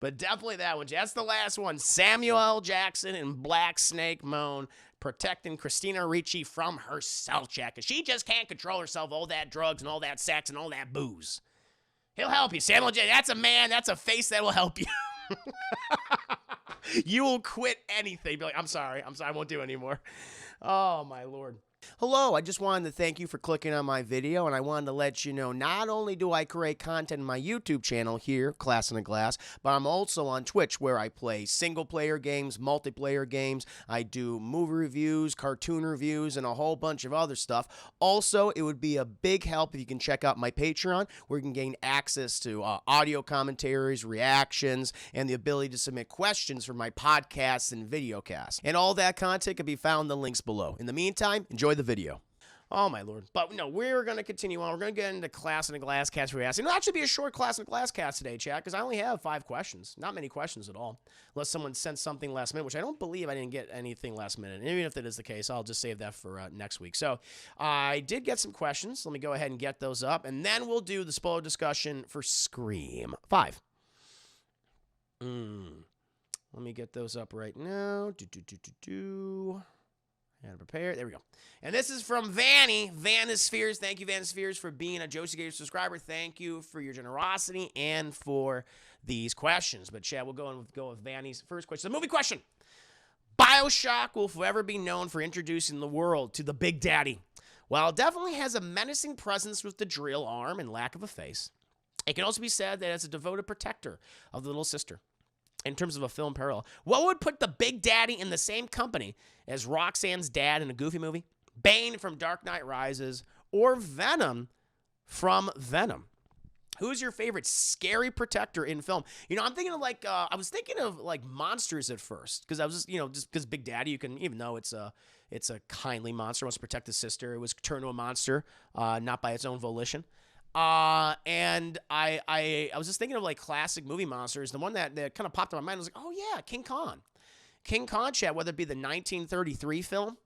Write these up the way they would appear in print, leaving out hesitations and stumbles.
But definitely that one. That's the last one. Samuel L. Jackson and Black Snake Moan protecting Christina Ricci from herself, chat, because she just can't control herself. All that drugs and all that sex and all that booze. He'll help you. Samuel J. That's a man. That's a face that will help you. You will quit anything. Be like, I'm sorry. I won't do it anymore. Oh, my Lord. Hello, I just wanted to thank you for clicking on my video, and I wanted to let you know not only do I create content in my YouTube channel here, Class in a Glass, but I'm also on Twitch where I play single-player games, multiplayer games, I do movie reviews, cartoon reviews, and a whole bunch of other stuff. Also, it would be a big help if you can check out my Patreon, where you can gain access to audio commentaries, reactions, and the ability to submit questions for my podcasts and videocasts. And all that content can be found in the links below. In the meantime, enjoy the video. Oh, my Lord. But no, we're going to continue on. We're going to get into Class in a Glass Cast reacting. It'll actually be a short Class in a Glass Cast today, chat, because I only have 5 questions. Not many questions at all. Unless someone sent something last minute, which I don't believe I didn't get anything last minute. And even if that is the case, I'll just save that for next week. So I did get some questions. Let me go ahead and get those up. And then we'll do the spoiler discussion for Scream 5. Let me get those up right now. And prepare. There we go. And this is from Vanny. Vanispheres. Thank you, Vanispheres, for being a Josie Gator subscriber. Thank you for your generosity and for these questions. But, Chad, we'll go with Vanny's first question. The movie question. BioShock will forever be known for introducing the world to the Big Daddy. While it definitely has a menacing presence with the drill arm and lack of a face, it can also be said that it's a devoted protector of the little sister. In terms of a film parallel, what would put the Big Daddy in the same company as Roxanne's dad in a Goofy movie, Bane from Dark Knight Rises, or Venom from Venom? Who's your favorite scary protector in film? You know, I'm thinking of like, I was thinking of like monsters at first, because I was just, you know, just because Big Daddy, you can, even though it's a kindly monster, wants to protect his sister, it was turned to a monster, not by its own volition. And I was just thinking of like classic movie monsters. The one that kind of popped in my mind was like, oh yeah, King Kong. King Kong, chat, whether it be the 1933 film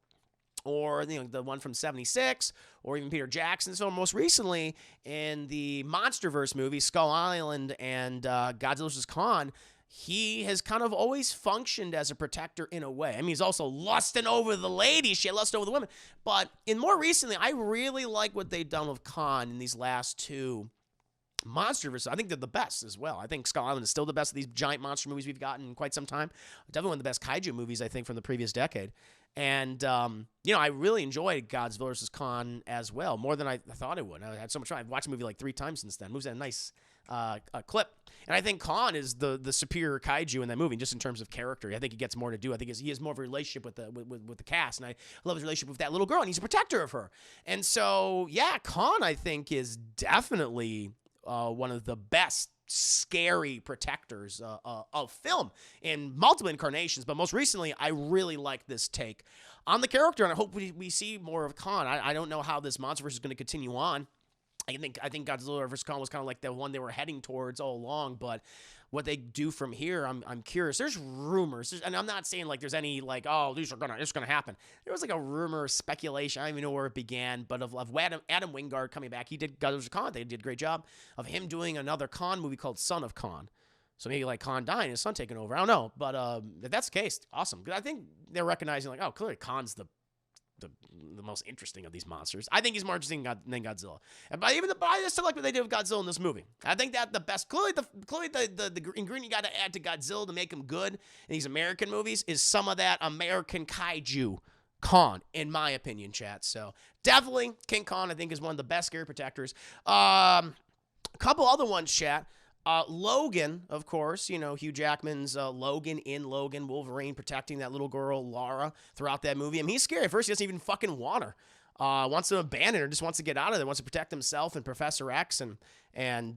or, you know, the one from 76 or even Peter Jackson's film, most recently in the MonsterVerse movie, Skull Island and Godzilla vs. Kong, he has kind of always functioned as a protector in a way. I mean, he's also lusting over the ladies. She had lust over the women. But in more recently, I really like what they've done with Khan in these last 2 MonsterVerse. I think they're the best as well. I think Skull Island is still the best of these giant monster movies we've gotten in quite some time. Definitely one of the best kaiju movies, I think, from the previous decade. And, you know, I really enjoyed Godzilla vs. Kong as well, more than I thought I would. I had so much fun. I've watched the movie like 3 times since then. Moves at a nice clip. And I think Khan is the superior kaiju in that movie, just in terms of character. I think he gets more to do. I think he has more of a relationship with the cast, and I love his relationship with that little girl, and he's a protector of her. And so, yeah, Khan, I think, is definitely one of the best scary protectors of film in multiple incarnations. But most recently, I really like this take on the character, and I hope we see more of Khan. I don't know how this MonsterVerse is going to continue on. I think Godzilla vs. Kong was kind of like the one they were heading towards all along, but what they do from here, I'm curious. There's rumors, and I'm not saying like there's any like, oh, it's gonna happen. There was like a rumor, speculation. I don't even know where it began, but of Adam Wingard coming back. He did Godzilla vs. Kong. They did a great job of him doing another Kong movie called Son of Kong. So maybe like Khan dying, his son taking over. I don't know, but if that's the case, awesome. Because I think they're recognizing like, oh, clearly Khan's the most interesting of these monsters. I think he's more interesting than Godzilla. And I still like what they did with Godzilla in this movie. I think that the best, clearly the ingredient you got to add to Godzilla to make him good in these American movies is some of that American kaiju Kong, in my opinion, chat. So definitely King Kong, I think, is one of the best scary protectors. A couple other ones, chat. Logan, of course, you know, Hugh Jackman's Logan in Logan, Wolverine protecting that little girl, Lara, throughout that movie. I mean, he's scary. At first, he doesn't even fucking want her. Wants to abandon her, just wants to get out of there, wants to protect himself and Professor X and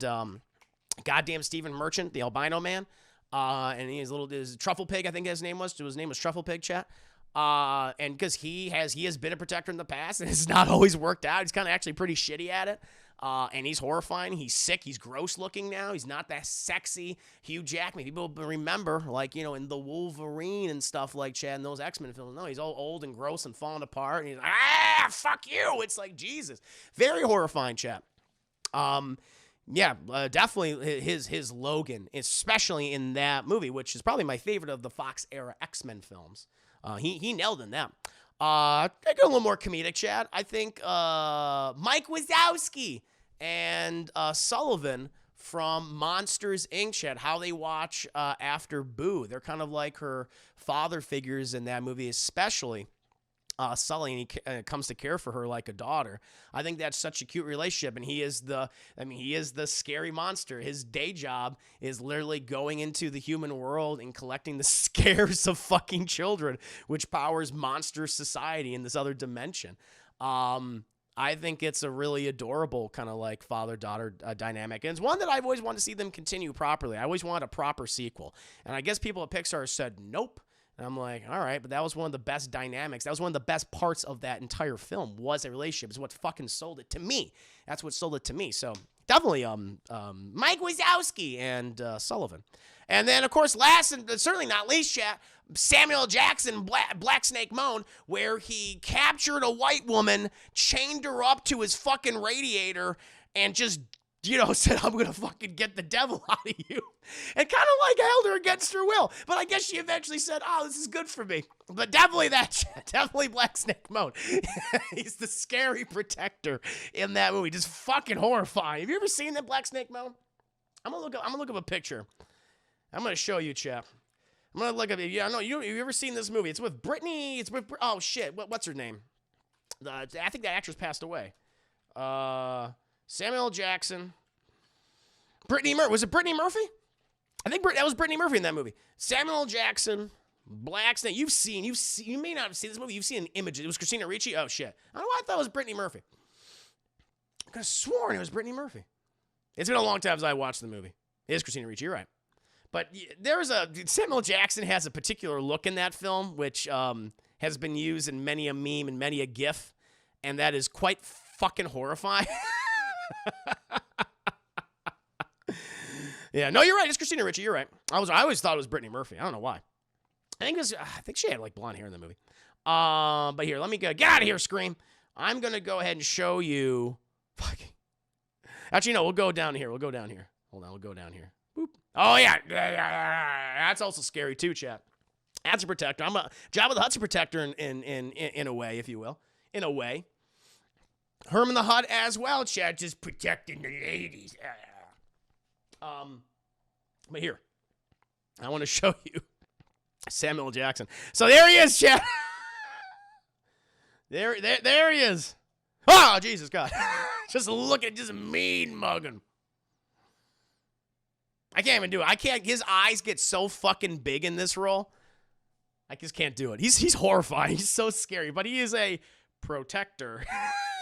goddamn Stephen Merchant, the albino man. And his Truffle Pig, I think his name was. His name was Truffle Pig, chat. And because he has been a protector in the past, and it's not always worked out. He's kind of actually pretty shitty at it. And he's horrifying. He's sick. He's gross looking now. He's not that sexy Hugh Jackman. People remember, like, you know, in the Wolverine and stuff like Chad and those X-Men films. No, he's all old and gross and falling apart. And he's like, fuck you. It's like, Jesus. Very horrifying, Chad. Yeah, definitely his Logan, especially in that movie, which is probably my favorite of the Fox era X-Men films. He nailed in that. I go a little more comedic, Chad. I think Mike Wazowski and Sullivan from Monsters Inc. Chad, how they watch after Boo. They're kind of like her father figures in that movie, especially. Sully, and he comes to care for her like a daughter. I think that's such a cute relationship, and he is the scary monster. His day job is literally going into the human world and collecting the scares of fucking children, which powers monster society in this other dimension. I think it's a really adorable kind of like father-daughter dynamic, and it's one that I've always wanted to see them continue properly. I always wanted a proper sequel, and I guess people at Pixar said nope. And I'm like, all right, but that was one of the best dynamics. That was one of the best parts of that entire film was a relationship. It's what fucking sold it to me. That's what sold it to me. So definitely Mike Wazowski and Sullivan. And then, of course, last and certainly not least, chat, Samuel Jackson, Black Snake Moan, where he captured a white woman, chained her up to his fucking radiator, and just said, I'm going to fucking get the devil out of you. And kind of like held her against her will. But I guess she eventually said, oh, this is good for me. But definitely definitely Black Snake Moan. He's the scary protector in that movie. Just fucking horrifying. Have you ever seen that Black Snake Moan? I'm going to look up a picture. I'm going to show you, chap. I'm going to look up it. Yeah, no, have you ever seen this movie? It's with Brittany. Oh, shit. What's her name? I think that actress passed away. Samuel Jackson. Brittany Murphy. Was it Brittany Murphy? I think that was Brittany Murphy in that movie. Samuel Jackson, Black Snake. You may not have seen this movie. You've seen an image. It was Christina Ricci. Oh, shit. I don't know why I thought it was Brittany Murphy. I could have sworn it was Brittany Murphy. It's been a long time since I watched the movie. It is Christina Ricci. You're right. But Samuel Jackson has a particular look in that film, which has been used in many a meme and many a gif, and that is quite fucking horrifying. Yeah, no, you're right. It's Christina Ricci. You're right. I always thought it was Brittany Murphy. I don't know why. I think she had like blonde hair in the movie. But here, let me get out of here, Scream. I'm gonna go ahead and show you. Fucking. Actually, no, we'll go down here. Hold on, we'll go down here. Boop. Oh yeah, that's also scary too, chat. That's a protector. I'm a Jabba the Hutt's a protector in a way, if you will. In a way. Herman the Hutt as well, chat, just protecting the ladies. But here, I want to show you Samuel Jackson. So there he is, chat. there he is. Oh, Jesus God. Just look at just mean mugging. I can't even do it. His eyes get so fucking big in this role. I just can't do it. He's horrifying. He's so scary, but he is a protector.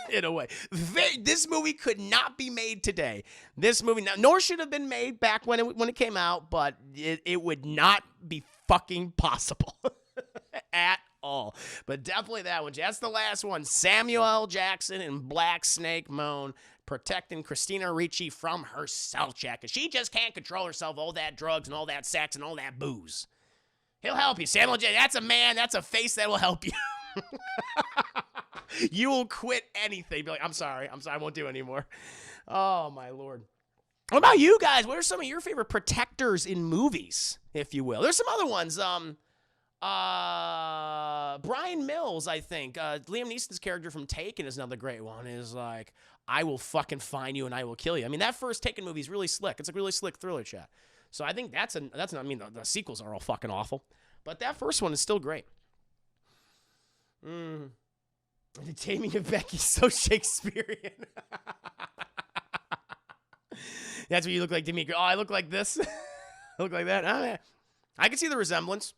In a way. This movie could not be made today. This movie, nor should have been made back when it came out, but it would not be fucking possible at all. But definitely that one. That's the last one. Samuel Jackson and Black Snake Moan protecting Christina Ricci from herself, Jack. Because she just can't control herself. All that drugs and all that sex and all that booze. He'll help you. Samuel Jackson, that's a man. That's a face that will help you. You will quit anything. Be like, I'm sorry, I won't do it anymore. Oh, my Lord. What about you guys? What are some of your favorite protectors in movies, if you will? There's some other ones. Brian Mills, I think. Liam Neeson's character from Taken is another great one. Is like, I will fucking find you and I will kill you. I mean, that first Taken movie is really slick. It's a really slick thriller, chat. So I think that's not, I mean, the sequels are all fucking awful. But that first one is still great. The taming of Becky's so Shakespearean. That's what you look like to me. Oh, I look like this. I look like that. Oh, yeah. I can see the resemblance.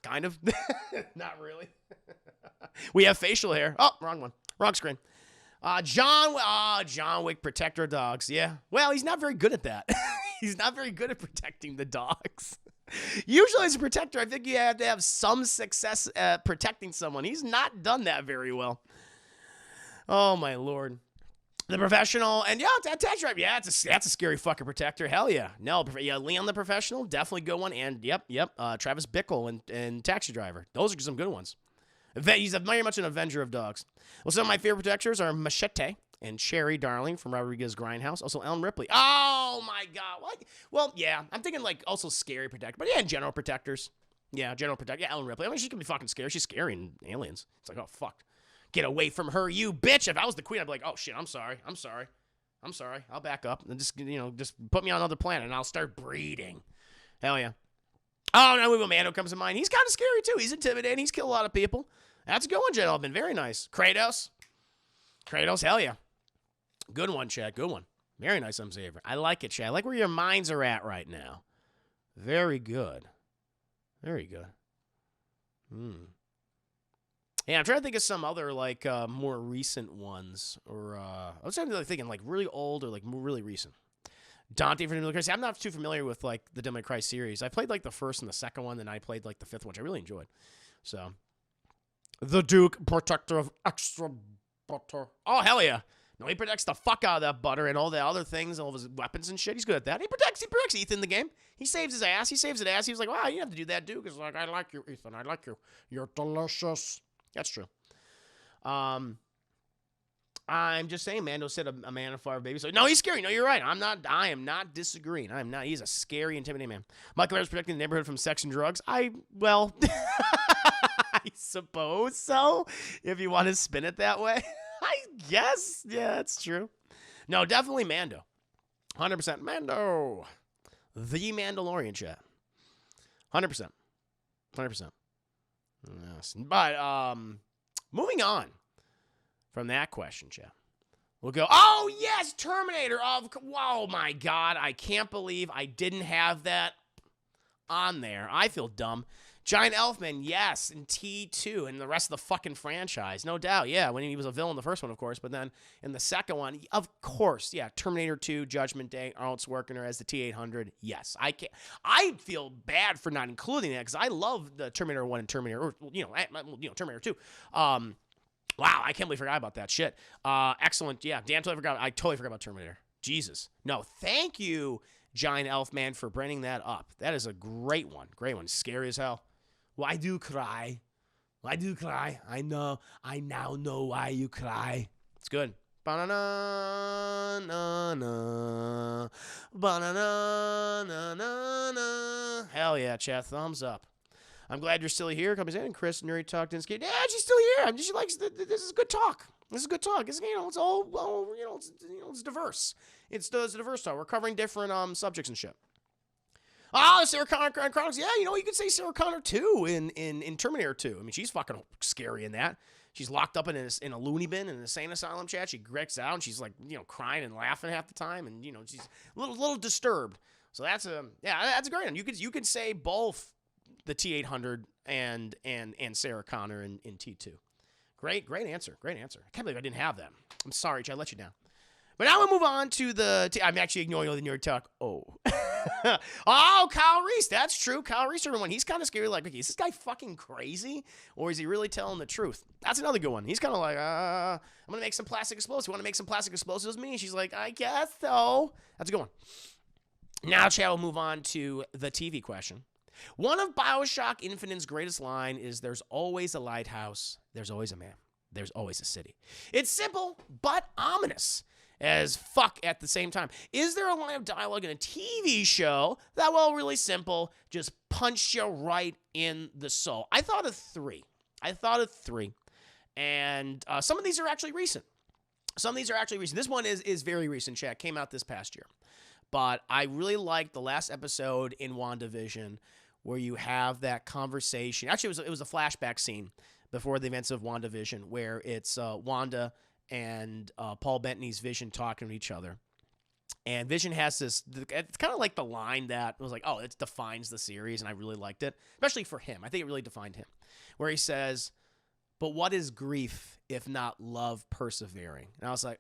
Kind of. Not really. We have facial hair. Oh, wrong one. Wrong screen. John Wick, protector of dogs. Yeah. Well, he's not very good at that. He's not very good at protecting the dogs. Usually as a protector, I think you have to have some success at protecting someone. He's not done that very well. Oh, my Lord. The Professional, and yeah, Taxi Driver. Yeah, that's a scary fucking protector. Hell yeah. No, yeah, Leon the Professional, definitely good one. And yep, Travis Bickle and Taxi Driver. Those are some good ones. He's very much an avenger of dogs. Well, some of my favorite protectors are Machete, And Cherry Darling from Rodriguez Grindhouse. Also Ellen Ripley. Oh, my God. What? Well, yeah. I'm thinking, like, also Scary Protector. But, yeah, General Protectors. Yeah, General Protector. Yeah, Ellen Ripley. I mean, she can be fucking scary. She's scary in Aliens. It's like, oh, fuck. Get away from her, you bitch. If I was the queen, I'd be like, oh, shit, I'm sorry. I'll back up. And just put me on another planet, and I'll start breeding. Hell yeah. Oh, now when Mando comes to mind. He's kind of scary, too. He's intimidating. He's killed a lot of people. That's a good one, gentlemen. Very nice. Kratos, hell yeah. Good one, Chad. Good one. Very nice, I'm Xavier. I like it, Chad. I like where your minds are at right now. Very good. Very good. Yeah, I'm trying to think of some other, like, more recent ones. Or, I was trying to thinking, like, really old or, like, really recent. Dante for Devil May Cry. I'm not too familiar with, like, the Devil May Cry series. I played, like, the first and the second one, then I played, like, the fifth one, which I really enjoyed. So, the Duke, protector of extra butter. Oh, hell yeah. No, he protects the fuck out of that butter and all the other things, all of his weapons and shit. He's good at that. He protects Ethan in the game. He saves his ass. He was like, wow, you have to do that, Duke. It's like, I like you, Ethan. I like you. You're delicious. That's true. I'm just saying, Mando said a man of fire baby. So no, he's scary. No, you're right. I am not disagreeing. He's a scary, intimidating man. Michael Myers protecting the neighborhood from sex and drugs. Well, I suppose so. If you want to spin it that way. I guess. Yeah, that's true. No, definitely Mando. 100% Mando. The Mandalorian, chat. 100%. 100%. Yes. But, moving on from that question, chat. We'll go, oh, yes, Terminator. Oh, my God. I can't believe I didn't have that on there. I feel dumb. Giant Elfman, yes, in T2, and the rest of the fucking franchise, no doubt, yeah, when he was a villain in the first one, of course, but then in the second one, of course, yeah, Terminator 2, Judgment Day, Arnold Schwarzenegger as the T-800, yes, I feel bad for not including that, because I love the Terminator 1 and Terminator, or, Terminator 2, wow, I can't believe I forgot about that shit, excellent, yeah, I totally forgot about Terminator, Jesus, no, thank you, Giant Elfman, for bringing that up, that is a great one, scary as hell. Why do you cry? I now know why you cry. It's good. Ba-na-na-na-na. Ba-na-na-na-na-na. Hell yeah, chat. Thumbs up. I'm glad you're still here. Comes in. Chris Nuri talked and skate. Yeah, she's still here. She likes this is good talk. It's all it's diverse. It's diverse talk. We're covering different subjects and shit. Oh, Sarah Connor Chronicles. Yeah, you could say Sarah Connor too in Terminator 2. I mean, she's fucking scary in that. She's locked up in a loony bin in an insane asylum, chat. She gets out and she's like, crying and laughing half the time, and she's a little disturbed. So that's a great one. You could say both the T-800 and Sarah Connor in T2. Great answer. I can't believe I didn't have that. I'm sorry, I let you down. But now we'll move on to I'm actually ignoring all the New York talk. Oh. Oh, Kyle Reese. That's true. Kyle Reese, everyone. He's kind of scary. Like, okay, is this guy fucking crazy? Or is he really telling the truth? That's another good one. He's kind of like, I'm going to make some plastic explosives. You want to make some plastic explosives with me? And she's like, I guess so. That's a good one. Now, Chad, we'll move on to the TV question. One of BioShock Infinite's greatest line is, there's always a lighthouse. There's always a man. There's always a city. It's simple, but ominous as fuck at the same time. Is there a line of dialogue in a TV show that, well, really simple, just punched you right in the soul? I thought of three. And some of these are actually recent. This one is very recent, chat. Came out this past year. But I really liked the last episode in WandaVision where you have that conversation. Actually, it was a flashback scene before the events of WandaVision where it's Wanda and Paul Bettany's Vision talking to each other. And Vision has this, it's kind of like the line that was like, oh, it defines the series, and I really liked it, especially for him. I think it really defined him, where he says, but what is grief if not love persevering? And I was like,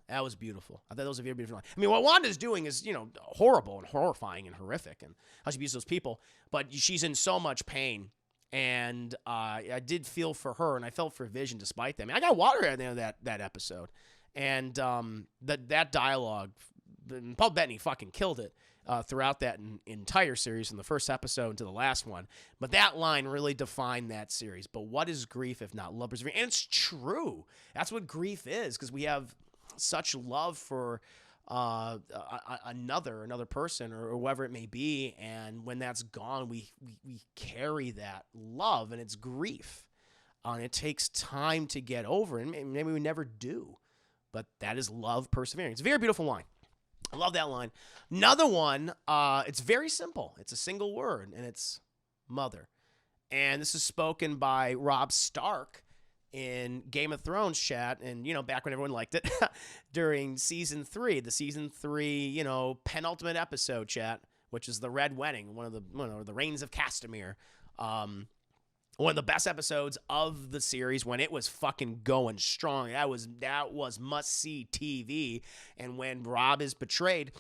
that was beautiful. I thought that was a very beautiful line. I mean, what Wanda's doing is, horrible and horrifying and horrific, and how she abuses those people, but she's in so much pain. And I did feel for her, and I felt for Vision despite that. I mean, I got water at the end of that episode. And that dialogue, Paul Bettany fucking killed it throughout that entire series, from the first episode to the last one. But that line really defined that series. But what is grief if not love persevering? And it's true. That's what grief is, because we have such love for another person or whoever it may be, and when that's gone, we carry that love, and it's grief, and it takes time to get over, and maybe we never do, but that is love persevering. It's a very beautiful line. I love that line. Another one, it's very simple. It's a single word, and it's mother. And this is spoken by Robb Stark in Game of Thrones chat, and, back when everyone liked it, during season 3, the season 3, penultimate episode chat, which is the Red Wedding, one of the Reigns of Castamere. One of the best episodes of the series when it was fucking going strong. That was must-see TV. And when Robb is betrayed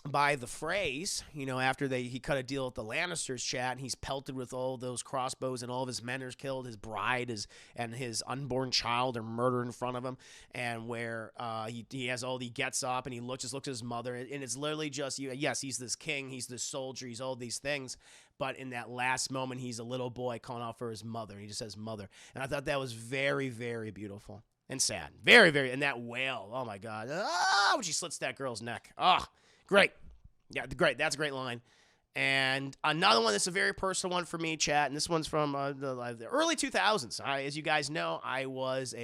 by the Freys, after he cut a deal with the Lannisters, chat, and he's pelted with all those crossbows, and all of his men are killed, his bride and his unborn child are murdered in front of him, and where he gets up and he looks at his mother, and it's literally just, yes, he's this king, he's this soldier, he's all these things, but in that last moment, he's a little boy calling out for his mother, and he just says mother, and I thought that was very, very beautiful and sad, very, very, and that wail, oh my God, when she slits that girl's neck, great. Yeah, great. That's a great line. And another one that's a very personal one for me, chat, and this one's from the early 2000s. As you guys know, I was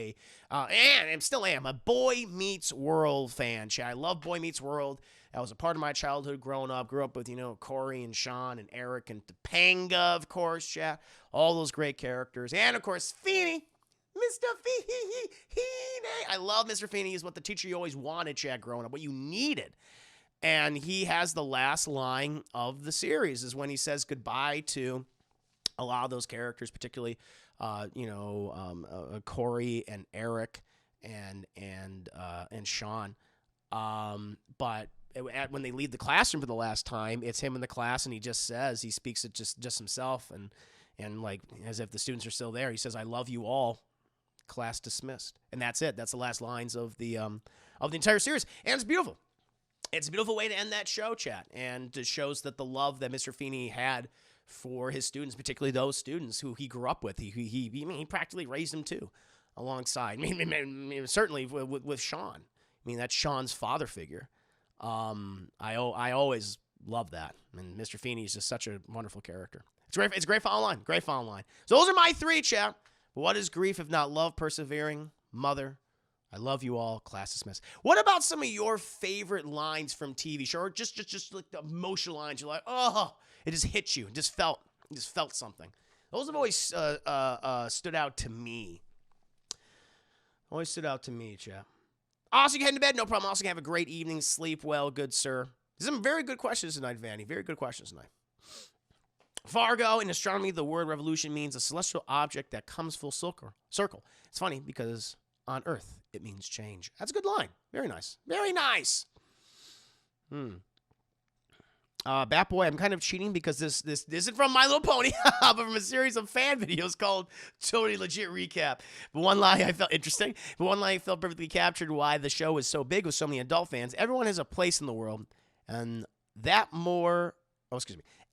and still am, a Boy Meets World fan, chat. I love Boy Meets World. That was a part of my childhood growing up. Grew up with, Corey and Sean and Eric and Topanga, of course, chat. All those great characters. And, of course, Feeney. Mr. Feeney. I love Mr. Feeney. He's what the teacher you always wanted, chat, growing up, what you needed. And he has the last line of the series is when he says goodbye to a lot of those characters, particularly, Corey and Eric and Sean. But when they leave the classroom for the last time, it's him in the class, and he speaks it just himself, and like as if the students are still there. He says, "I love you all. Class dismissed." And that's it. That's the last lines of the entire series, and it's beautiful. It's a beautiful way to end that show, chat, and it shows that the love that Mr. Feeney had for his students, particularly those students who he grew up with, he practically raised them too, alongside. Certainly with Sean. That's Sean's father figure. I always love that, and Mr. Feeney is just such a wonderful character. It's great. It's a great follow line. Great follow line. So those are my 3, chat. What is grief if not love persevering? Mother. I love you all. Class dismissed. What about some of your favorite lines from TV show, or just like the emotional lines? You're like, oh, it just hit you. It just felt something. Those have always stood out to me. Always stood out to me, chat. Also, you heading to bed? No problem. Also, have a great evening. Sleep well, good sir. Some very good questions tonight, Vanny. Very good questions tonight. Fargo, in astronomy, the word revolution means a celestial object that comes full circle. It's funny because on Earth, it means change. That's a good line. Very nice. Very nice. Bat Boy, I'm kind of cheating because this isn't from My Little Pony, but from a series of fan videos called Totally Legit Recap. But one line I felt interesting. But one line I felt perfectly captured why the show is so big with so many adult fans. Everyone has a place in the world, and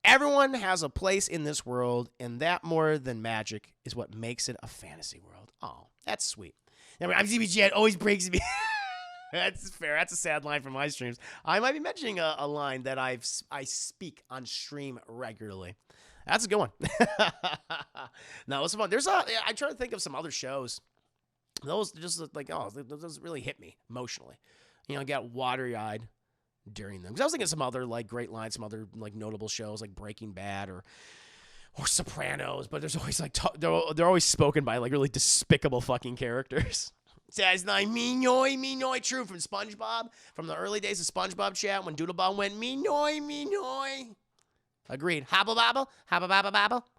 everyone has a place in this world, and that more than magic is what makes it a fantasy world. Oh, that's sweet. It always breaks me. That's fair. That's a sad line from my streams. I might be mentioning a line that I speak on stream regularly. That's a good one. No, it was fun. I try to think of some other shows. Those just like, those really hit me emotionally. I got watery-eyed during them. Because I was thinking of some other like great lines, some other like notable shows like Breaking Bad or Sopranos, but there's always like they're always spoken by like really despicable fucking characters. Says like Minoy, true from SpongeBob, from the early days of SpongeBob chat when Doodleball went Minoy. Agreed. Hobble bobble.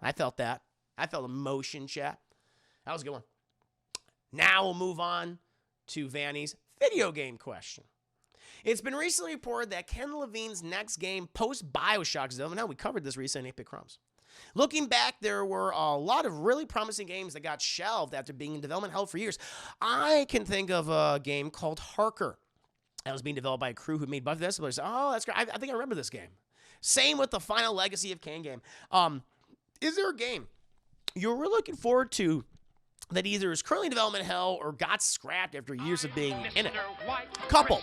I felt that. I felt emotion, chat. That was a good one. Now we'll move on to Vanny's video game question. It's been recently reported that Ken Levine's next game post Bioshock is over. Now we covered this recently in 8-Bit Crumbs. Looking back, there were a lot of really promising games that got shelved after being in development hell for years. I can think of a game called Harker that was being developed by a crew who made Buffy the Vampire Slayer. Oh, that's great. I think I remember this game. Same with the Final Legacy of Kane game. Is there a game you're really looking forward to that either is currently in development hell or got scrapped after years of being in it? Couple.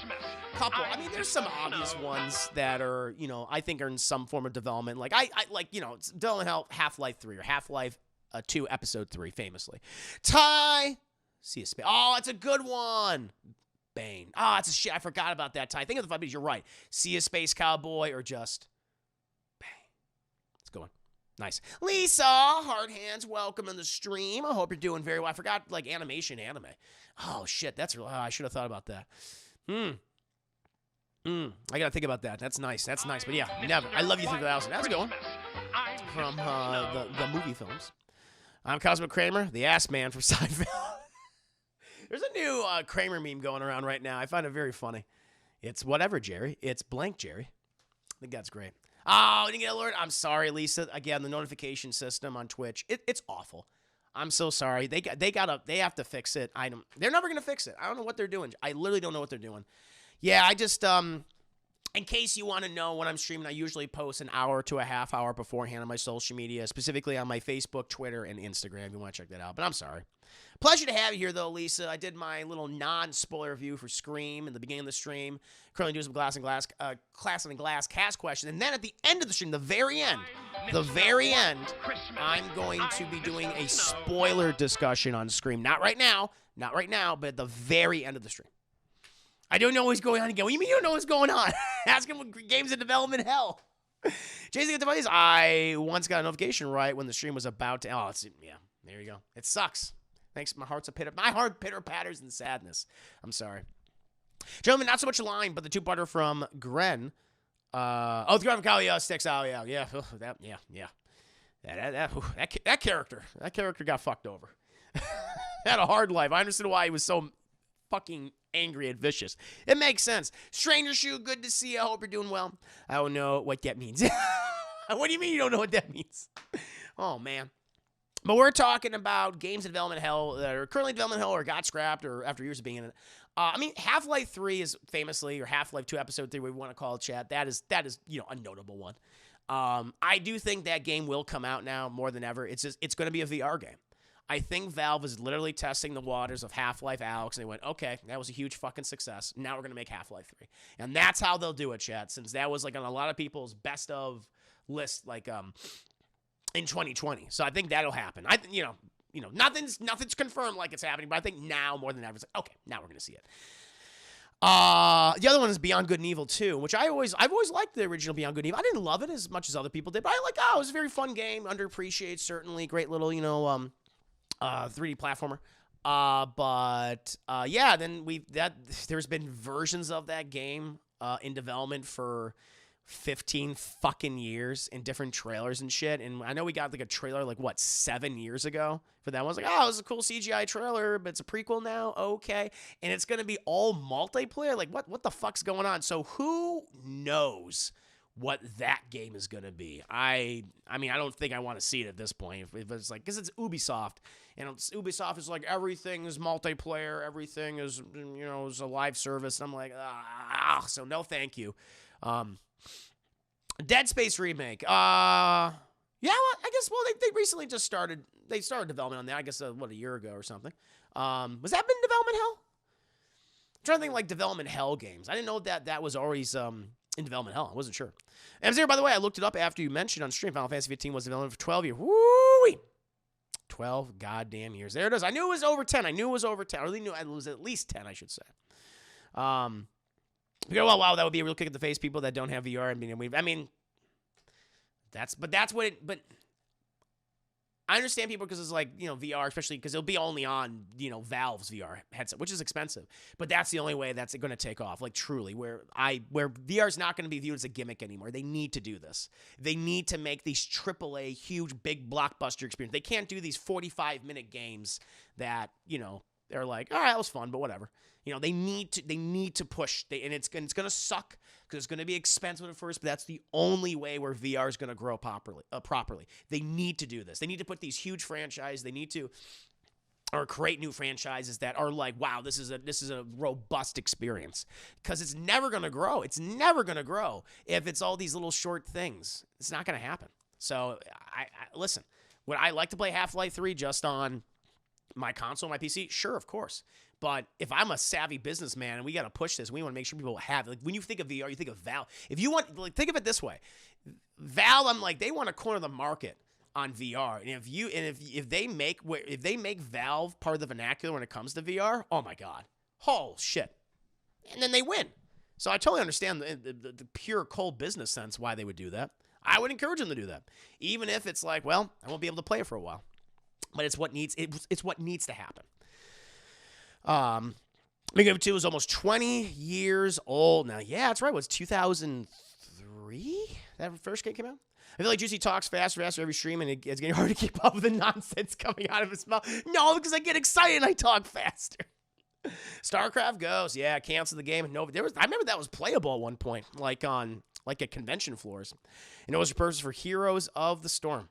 I mean, there's some obvious ones that are, I think are in some form of development. Like I like, it's development hell, Half-Life 3 or Half-Life 2 Episode 3, famously. Ty, Sea of Space. Oh, it's a good one. Bane. Oh, it's a shit. I forgot about that, Ty. Think of the five, you're right. Sea of Space Cowboy or just Bane. Let's go on. Nice. Lisa, hard hands, welcome in the stream. I hope you're doing very well. I forgot, like, animation anime. Oh, shit. That's real. Oh, I should have thought about that. I got to think about that. That's nice. But yeah, never. I love you 3000. That's a good one. From the movie films. I'm Cosmo Kramer, the ass man from Seinfeld. There's a new Kramer meme going around right now. I find it very funny. It's whatever, Jerry. It's blank, Jerry. I think that's great. Oh, didn't get an alert. I'm sorry, Lisa. Again, the notification system on Twitch, it's awful. I'm so sorry. They have to fix it. They're never gonna fix it. I don't know what they're doing. I literally don't know what they're doing. Yeah, I just in case you want to know when I'm streaming, I usually post an hour to a half hour beforehand on my social media, specifically on my Facebook, Twitter, and Instagram. If you want to check that out, but I'm sorry. Pleasure to have you here, though, Lisa. I did my little non-spoiler review for Scream in the beginning of the stream. Currently doing some Class and Glass cast questions. And then at the end of the stream, the very end, I'm going to be doing a spoiler discussion on Scream. Not right now, but at the very end of the stream. I don't know what's going on again. What do you mean you don't know what's going on? Ask him what games in development hell. Jason, get the buddies. I once got a notification right when the stream was about to. Oh, yeah. There you go. It sucks. Thanks. My heart pitter patters in sadness. I'm sorry. Gentlemen, not so much a line, but the two-parter from Gren. The Gren from Kyle, sticks out. Yeah. That character got fucked over. Had a hard life. I understand why he was so fucking angry and vicious. It makes sense. Stranger Shoe, good to see you. I hope you're doing well. I don't know what that means. What do you mean you don't know what that means? Oh, man. But we're talking about games in development hell that are currently in development hell or got scrapped or after years of being in it. I mean, Half-Life 3 is famously, or Half-Life 2 Episode 3, we want to call it, chat. That is a notable one. I do think that game will come out now more than ever. It's going to be a VR game. I think Valve is literally testing the waters of Half-Life Alyx, and they went, okay, that was a huge fucking success. Now we're going to make Half-Life 3. And that's how they'll do it, chat, since that was like on a lot of people's best of list, like, in 2020. So I think that'll happen. Nothing's confirmed like it's happening, but I think now more than ever, it's like, okay, now we're going to see it. The other one is Beyond Good and Evil 2, which I've always liked the original Beyond Good and Evil. I didn't love it as much as other people did, but it was a very fun game, underappreciated, certainly, great little, 3D platformer. Then there's been versions of that game in development for 15 fucking years in different trailers and shit. And I know we got like a trailer 7 years ago for that one. I was like, oh, it was a cool CGI trailer, but it's a prequel now. Okay. And it's going to be all multiplayer. Like what the fuck's going on? So who knows what that game is going to be? I mean, I don't think I want to see it at this point. If it's like, because it's Ubisoft, and Ubisoft is like, everything is multiplayer, everything is, is a live service. And I'm like, so no, thank you. Dead Space remake. I guess, they recently just started development on that, I guess, a year ago or something. Was that been development hell? I'm trying to think, like, development hell games. I didn't know that was always, in development hell. I wasn't sure. And by the way, I looked it up after you mentioned on stream. Final Fantasy 15 was developed for 12 years. Woo-wee! 12 goddamn years. There it is. I knew it was over 10. I really knew it was at least 10, I should say. Wow, that would be a real kick at the face. People that don't have VR. But I understand people because it's like, VR, especially because it'll be only on, Valve's VR headset, which is expensive. But that's the only way that's going to take off, like truly, where VR is not going to be viewed as a gimmick anymore. They need to do this. They need to make these AAA, huge, big blockbuster experience. They can't do these 45-minute games that, they're like, all right, that was fun, but whatever. They need to push. And it's going to suck because it's going to be expensive at first, but that's the only way where VR is going to grow properly. They need to do this. They need to put these huge franchises. They need to create new franchises that are like, wow, this is a robust experience, because it's never going to grow. It's never going to grow if it's all these little short things. It's not going to happen. So I listen. Would I like to play Half-Life 3 just on my console, my PC? Sure, of course. But if I'm a savvy businessman and we got to push this, we want to make sure people have, like, when you think of VR, you think of Valve. If you want, like, think of it this way. Valve, I'm like, they want to corner the market on VR. And if they make Valve part of the vernacular when it comes to VR, oh my God. Oh shit. And then they win. So I totally understand the pure cold business sense why they would do that. I would encourage them to do that. Even if it's like, well, I won't be able to play it for a while. But it's what needs to happen. Big Game 2 is almost 20 years old now. Yeah, that's right. It was 2003 that first game came out? I feel like Juicy talks faster every stream, and it's getting hard to keep up with the nonsense coming out of his mouth. No, because I get excited and I talk faster. StarCraft goes. Yeah, cancel the game. No, I remember that was playable at one point, like at convention floors. And it was repurposed for Heroes of the Storm.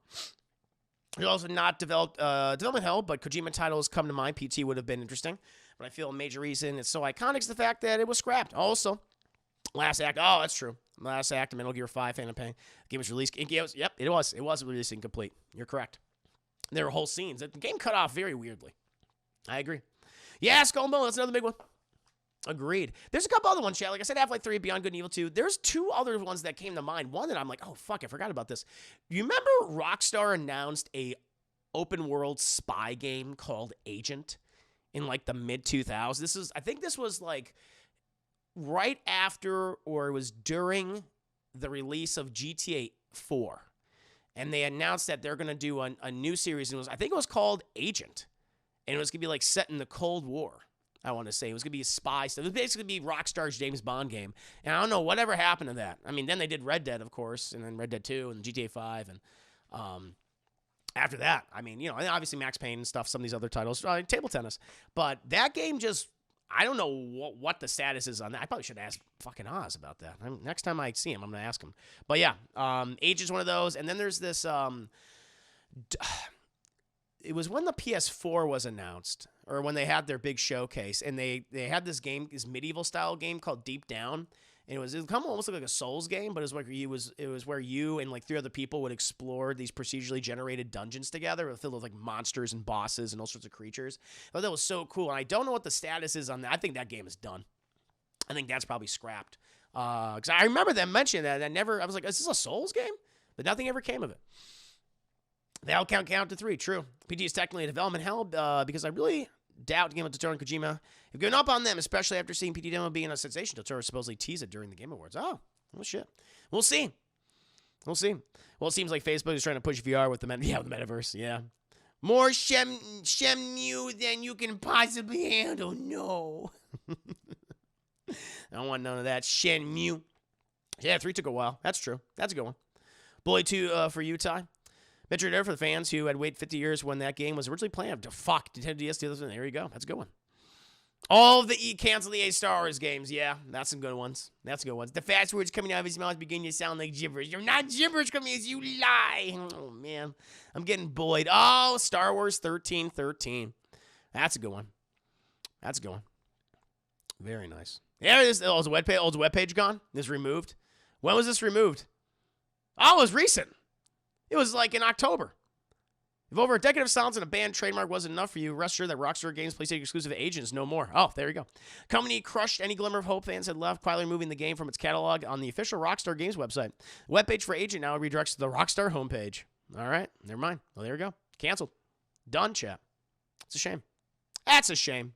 There's also not development hell, but Kojima titles come to mind. PT would have been interesting, but I feel a major reason it's so iconic is the fact that it was scrapped. Also, Last Act. Oh, that's true. Last Act of Metal Gear 5, Phantom Pain. Game was released. Yep, it was. It was released incomplete. You're correct. There were whole scenes. The game cut off very weirdly. I agree. Yeah, Skull and Bone. That's another big one. Agreed. There's a couple other ones, chat. Like I said, Half-Life 3, Beyond Good and Evil 2. There's two other ones that came to mind. One that I'm like, oh, fuck, I forgot about this. You remember Rockstar announced a open-world spy game called Agent in, like, the mid-2000s? I think this was, like, right after or it was during the release of GTA 4. And they announced that they're going to do a new series. And I think it was called Agent. And it was going to be, like, set in the Cold War. I want to say. It was going to be a spy stuff. It was basically going to be Rockstar's James Bond game. And I don't know, whatever happened to that. I mean, then they did Red Dead, of course, and then Red Dead 2 and GTA 5. And after that, I mean, you know, obviously Max Payne and stuff, some of these other titles, table tennis. But that game just, I don't know what the status is on that. I probably should ask fucking Oz about that. Next time I see him, I'm going to ask him. But yeah, Age is one of those. And then there's this, it was when the PS4 was announced, or when they had their big showcase, and they had this game, this medieval style game called Deep Down, and it was almost like a Souls game, but it was where you and like 3 other people would explore these procedurally generated dungeons together, filled with like monsters and bosses and all sorts of creatures. I thought that was so cool, and I don't know what the status is on that. I think that game is done. I think that's probably scrapped. Because I remember them mentioning that, and I was like, is this a Souls game? But nothing ever came of it. They all count to 3. True. PT is technically a development hell because I really doubt Game of Totoro and Kojima have given up on them, especially after seeing PT demo being a sensation. Totoro supposedly teased it during the Game Awards. Oh, well, shit. We'll see. Well, it seems like Facebook is trying to push VR with the metaverse. Yeah. More Shenmue than you can possibly handle. No. I don't want none of that Shenmue. Yeah, 3 took a while. That's true. That's a good one. Bully 2 for you, Ty. Venture there for the fans who had waited 50 years when that game was originally planned. Fuck, Nintendo DS 2000. There you go. That's a good one. All of the cancel the Star Wars games. Yeah, that's some good ones. The fast words coming out of his mouth begin to sound like gibberish. You're not gibberish coming as you lie. Oh, man. I'm getting bullied. Oh, Star Wars 1313. That's a good one. Very nice. There it is. Oh, is the webpage gone? It's removed. When was this removed? Oh, it was recent. It was like in October. If over a decade of silence and a banned trademark wasn't enough for you, rest assured that Rockstar Games PlayStation exclusive Agents no more. Oh, there you go. Company crushed any glimmer of hope fans had left, quietly removing the game from its catalog on the official Rockstar Games website. The webpage for Agent now redirects to the Rockstar homepage. All right, never mind. Well, there you go. Canceled. Done, chat. It's a shame. That's a shame.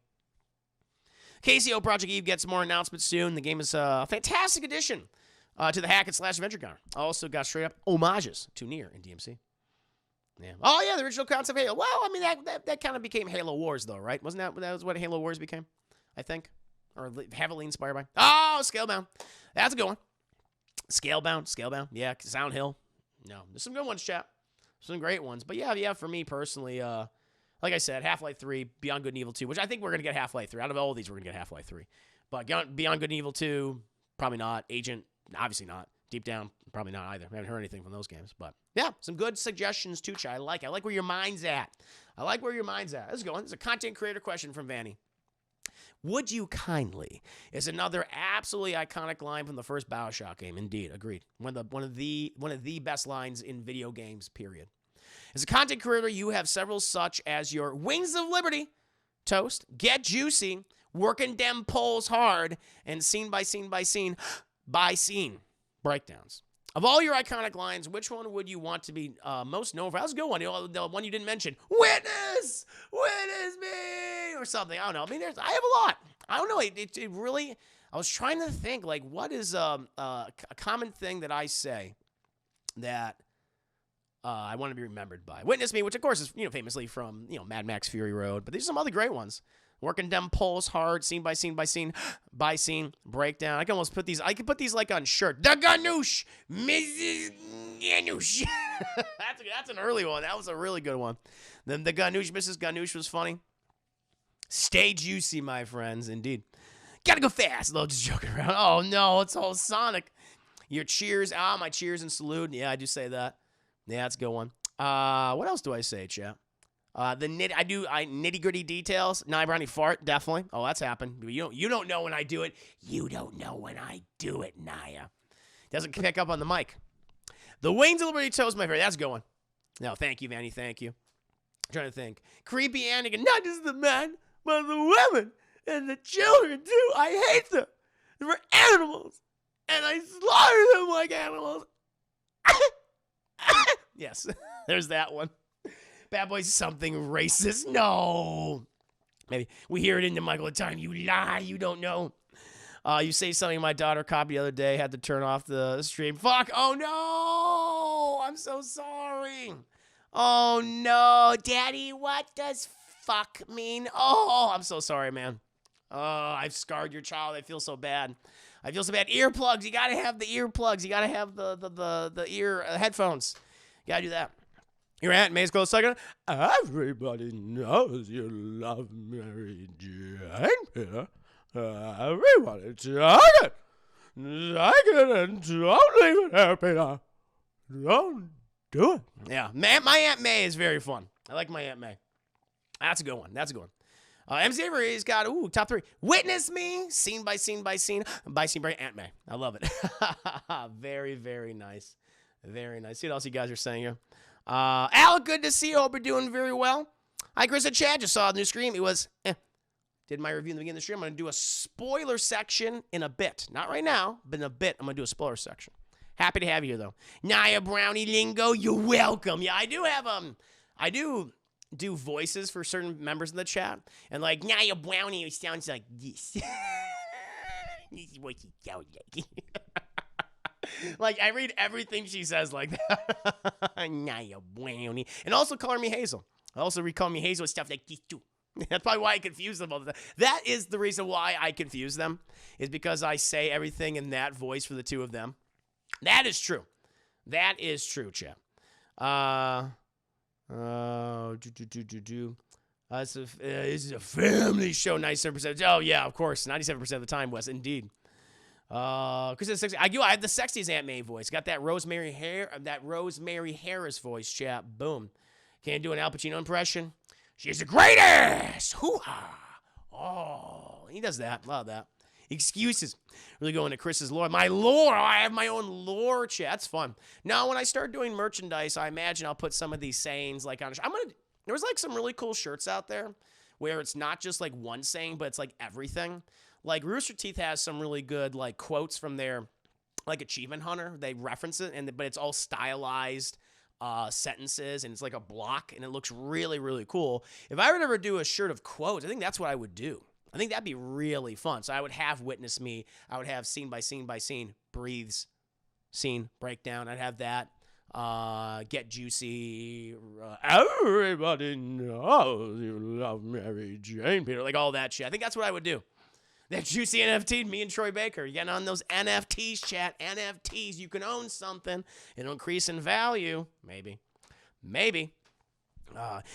KCO Project Eve gets more announcements soon. The game is a fantastic addition to the Hack and Slash Adventure Counter. Also got straight up homages to Nier and DMC. Yeah. Oh, yeah, the original concept of Halo. Well, I mean, that kind of became Halo Wars, though, right? Wasn't that was what Halo Wars became, I think? Or heavily inspired by? Oh, Scalebound. That's a good one. Scalebound. Yeah, Sound Hill. No, there's some good ones, chat. Some great ones. But yeah, for me personally, like I said, Half-Life 3, Beyond Good and Evil 2, which I think we're going to get Half-Life 3. Out of all of these, we're going to get Half-Life 3. But Beyond Good and Evil 2, probably not. Agent, obviously not. Deep Down, probably not either. I haven't heard anything from those games. But yeah, some good suggestions too, Chai. I like where your mind's at. This is going. This is a content creator question from Vanny. Would you kindly is another absolutely iconic line from the first BioShock game. Indeed, agreed. One of the best lines in video games, period. As a content creator, you have several such as your Wings of Liberty, Toast, Get Juicy, Working Dem Polls Hard, and Scene by Scene by Scene by Scene breakdowns. Of all your iconic lines, which one would you want to be most known for? That was a good one. The one you didn't mention. Witness! Witness me! Or something. I don't know. I mean, I have a lot. I don't know. It really... I was trying to think, like, what is a common thing that I say that I want to be remembered by? Witness Me, which, of course, is, famously from, Mad Max Fury Road. But there's some other great ones. Working Dem Polls Hard, Scene by Scene by Scene by Scene breakdown. I can almost put these, like on shirt. The Ganoush, Mrs. Ganoush. That's an early one. That was a really good one. Then the Ganoush, Mrs. Ganoush was funny. Stay juicy, my friends, indeed. Gotta go fast. No, just joking around. Oh, no, it's all Sonic. Your cheers. My cheers and salute. Yeah, I do say that. Yeah, that's a good one. What else do I say, chat? Nitty gritty details. Nye Brownie fart, definitely. Oh, that's happened. You don't know when I do it. You don't know when I do it, Naya. Doesn't pick up on the mic. The Wings of Liberty Toast, my favorite. That's a good one. No, thank you, Vanny. Thank you. I'm trying to think. Creepy Anakin. Not just the men, but the women and the children too. I hate them. They're animals, and I slaughter them like animals. Yes, there's that one. Bad Boy's something racist. No. Maybe. We hear it in the mic all the time. You lie. You don't know. You say something my daughter copied the other day. Had to turn off the stream. Fuck. Oh, no. I'm so sorry. Oh, no. Daddy, what does fuck mean? Oh, I'm so sorry, man. Oh, I've scarred your child. I feel so bad. I feel so bad. Earplugs. You got to have the earplugs. You got to have the ear headphones. You got to do that. Your Aunt May's close second. Everybody knows you love Mary Jane, Peter. Everybody take it. Take it and don't leave it there, Peter. Don't do it. Yeah, my Aunt May is very fun. I like my Aunt May. That's a good one. That's a good one. MC Avery's got, top 3. Witness Me, Scene by Scene by Scene by Scene by Aunt May. I love it. Very, very nice. Very nice. See what else you guys are saying here. Alec, good to see you. Hope you're doing very well. Hi, Chris and Chad. Just saw the new stream. It was, Did my review in the beginning of the stream. I'm going to do a spoiler section in a bit. Not right now, but in a bit, I'm going to do a spoiler section. Happy to have you here, though. Naya Brownie Lingo, you're welcome. Yeah, I do have, I do voices for certain members in the chat. And, like, Naya Brownie sounds like this. This is what she sounds like. Like, I read everything she says like that. Naya Brownie. And also color me Hazel. I also read Call Me Hazel with stuff like this, too. That's probably why I confuse them all the time. That is the reason why I confuse them, is because I say everything in that voice for the two of them. That is true. That is true, chat. This is a family show, 97%. Oh, yeah, of course. 97% of the time, Wes, indeed. Chris is sexy. I have the sexiest Aunt May voice. Got that Rosemary Harris voice, chat. Boom. Can't do an Al Pacino impression. She's a great ass. Hoo-ha. Oh, he does that. Love that. Excuses. Really going to Chris's lore. My lore. I have my own lore, chat. That's fun. Now, when I start doing merchandise, I imagine I'll put some of these sayings like on. There's like some really cool shirts out there where it's not just like one saying, but it's like everything. Like, Rooster Teeth has some really good, like, quotes from their, like, Achievement Hunter. They reference it, but it's all stylized sentences, and it's like a block, and it looks really, really cool. If I would ever do a shirt of quotes, I think that's what I would do. I think that'd be really fun. So I would have Witness Me. I would have Scene by Scene by Scene, Breathes, Scene, Breakdown. I'd have that. Get Juicy. Everybody knows you love Mary Jane, Peter. Like, all that shit. I think that's what I would do. That Juicy NFT, me and Troy Baker. You're getting on those NFTs, chat. NFTs. You can own something. It'll increase in value. Maybe.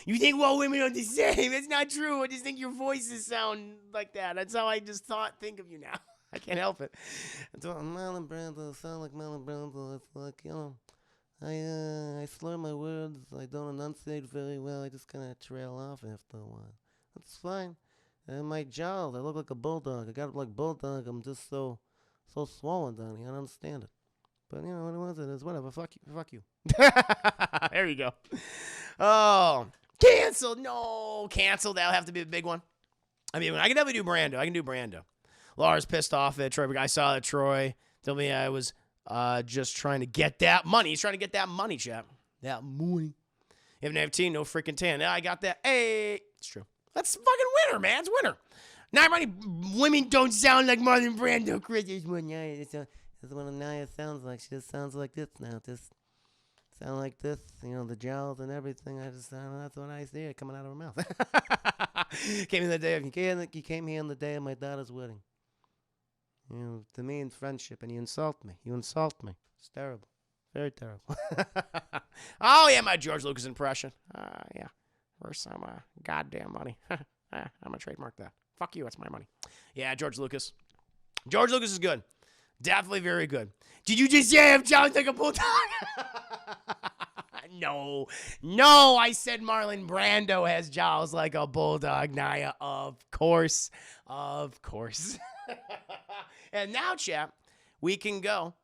You think all women are the same. It's not true. I just think your voices sound like that. That's how I just think of you now. I can't help it. Marlon Brando, sound like Marlon Brando. It's like, I slur my words. I don't enunciate very well. I just kind of trail off after a while. That's fine. And my jowls, I look like a bulldog. I got like bulldog. I'm just so swollen down here. I don't understand it. But, you know, what it was, it is. Whatever. Fuck you. Fuck you. There you go. Oh. Canceled. No. Canceled. That'll have to be the big one. I mean, I can definitely do Brando. Laura's pissed off at Troy. I saw that Troy told me I was just trying to get that money. He's trying to get that money, chap. That money. If you have team, no freaking tan. Yeah, I got that. Hey. It's true. That's fucking winter, man. It's winter. Not many women don't sound like Marlon Brando. Chris, it's what Naya sounds like. She just sounds like this now. Just sound like this. You know, the jowls and everything. That's what I see coming out of her mouth. Came in the day. You came here on the day of my daughter's wedding. You know, to me in friendship, and you insult me. It's terrible. Very terrible. Oh, yeah, my George Lucas impression. Yeah. For some goddamn money. I'm going to trademark that. Fuck you, it's my money. Yeah, George Lucas. George Lucas is good. Definitely very good. Did you just say I'm sounds like a bulldog? No, I said Marlon Brando has jowls like a bulldog, Naya. Of course. And now, chap, we can go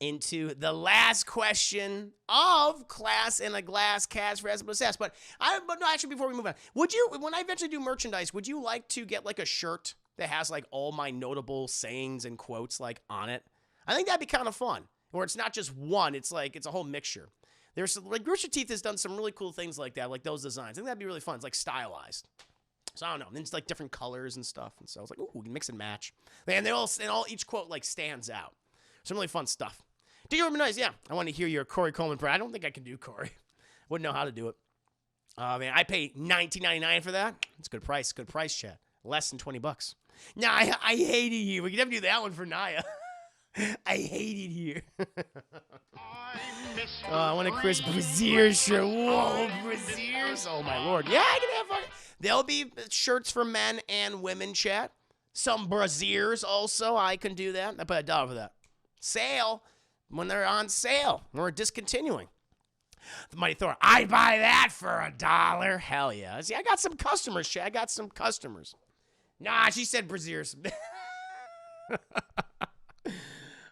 into the last question of Class in a Glass Cast for SBS. But no, actually, before we move on, would you, when I eventually do merchandise, would you like to get like a shirt that has like all my notable sayings and quotes like on it? I think that'd be kind of fun. Where it's not just one, it's like it's a whole mixture. There's some, like Rooster Teeth has done some really cool things like that, like those designs. I think that'd be really fun. It's like stylized. So I don't know. And it's like different colors and stuff. And so I was like, ooh, we can mix and match. And each quote like stands out. Some really fun stuff. Do you remember nice? Yeah. I want to hear your Corey Coleman prayer. I don't think I can do Corey. Wouldn't know how to do it. Man, I pay $19.99 for that. It's a good price. Good price, chat. Less than $20. Nah, I hated you. We can never do that one for Naya. I hated you. I want a Chris Brazier shirt. Whoa, Braziers. Oh, my Lord. Yeah, I can have fun. There'll be shirts for men and women, chat. Some Braziers also. I can do that. I put $1 for that. Sale. When they're on sale. We're discontinuing. The Mighty Thor. I buy that for $1. Hell yeah. See, I got some customers, chat. I got some customers. Nah, she said Braziers.